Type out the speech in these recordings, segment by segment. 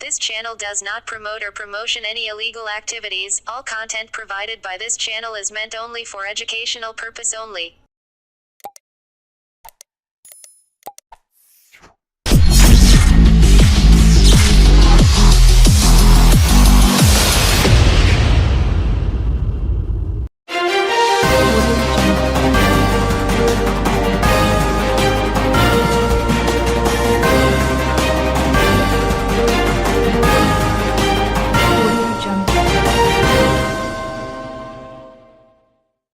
This channel does not promote or promotion any illegal activities. All content provided by this channel is meant only for educational purpose only.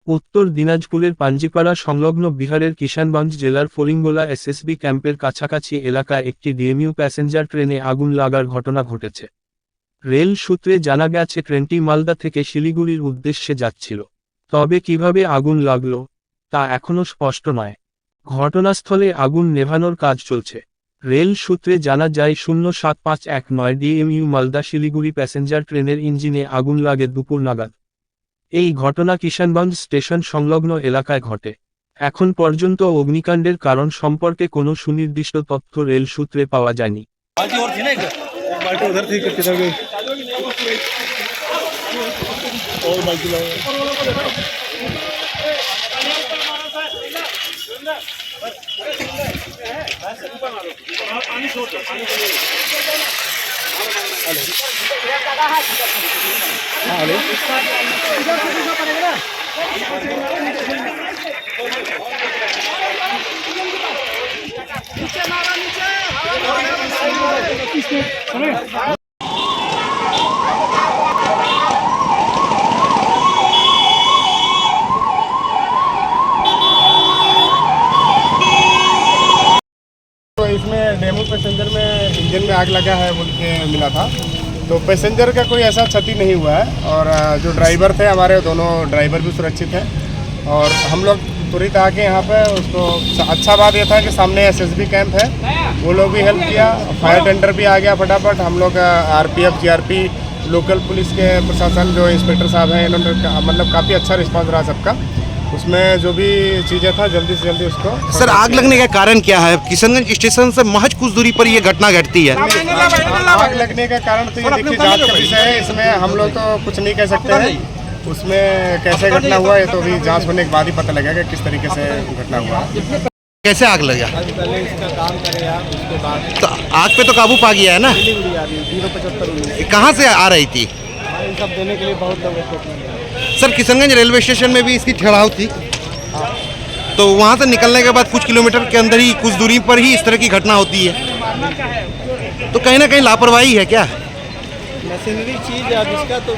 উত্তর দিনাজপুরের পাঞ্জিপাড়া সংলগ্ন বিহারের কিষানগঞ্জ জেলার ফরিঙ্গোলা SSB ক্যাম্পের কাছাকাছি এলাকায় একটি ডিএমইউ প্যাসেঞ্জার ট্রেনে আগুন লাগার ঘটনা ঘটেছে। রেল সূত্রে জানা গেছে ট্রেনটি মালদা থেকে শিলিগুড়ির উদ্দেশ্যে যাচ্ছিল। তবে কিভাবে আগুন লাগলো তা এখনও স্পষ্ট নয়। ঘটনাস্থলে আগুন নেভানোর কাজ চলছে। রেল সূত্রে জানা যায় 07519 ডিএমইউ মালদা শিলিগুড়ি প্যাসেঞ্জার ট্রেনের ইঞ্জিনে আগুন লাগে দুপুর নাগাদ। এই ঘটনা কিষানগঞ্জ স্টেশন সংলগ্ন এলাকায় ঘটে। এখন পর্যন্ত অগ্নিকাণ্ডের কারণ সম্পর্কে কোনো সুনির্দিষ্ট তথ্য রেল সূত্রে পাওয়া যায়নি। तो इसमें डेमो पैसेंजर में इंजन में आग लगा है बोल के मिला था। तो पैसेंजर का कोई ऐसा क्षति नहीं हुआ है और जो ड्राइवर थे हमारे दोनों ड्राइवर भी सुरक्षित हैं। और हम लोग तुरंत आके यहाँ पे उसको अच्छा बात यह था कि सामने एसएसबी कैंप है, वो लोग भी हेल्प किया। फायर टेंडर भी आ गया फटाफट। हम लोग आरपीएफ जीआरपी लोकल पुलिस के प्रशासन जो इंस्पेक्टर साहब हैं इन्होंने मतलब काफ़ी अच्छा रिस्पांस रहा सबका। उसमें जो भी चीज़ें था जल्दी से जल्दी उसको। सर आग लगने का कारण क्या है? किशनगंज स्टेशन से महज कुछ दूरी पर ये घटना घटती है। आग लगने का कारण तो ये देखिए जांच का विषय है, इसमें हम लोग तो कुछ नहीं कह सकते हैं। उसमें कैसे घटना हुआ है तो अभी जांच होने के बाद ही पता लगेगा किस तरीके से घटना हुआ। कैसे आग लगा? पहले इसका काम करेगा उसके बाद तो आग पे तो काबू पा गया है ना? 075 कहाँ से आ रही थी? इन सब देने के लिए बहुत लोग। सर किशनगंज रेलवे स्टेशन में भी इसकी ठहराव थी, तो वहाँ से निकलने के बाद कुछ किलोमीटर के अंदर ही कुछ दूरी पर ही इस तरह की घटना होती है, तो कहीं ना कहीं लापरवाही है क्या? मशीनरी चीज़ है, अब इसका तो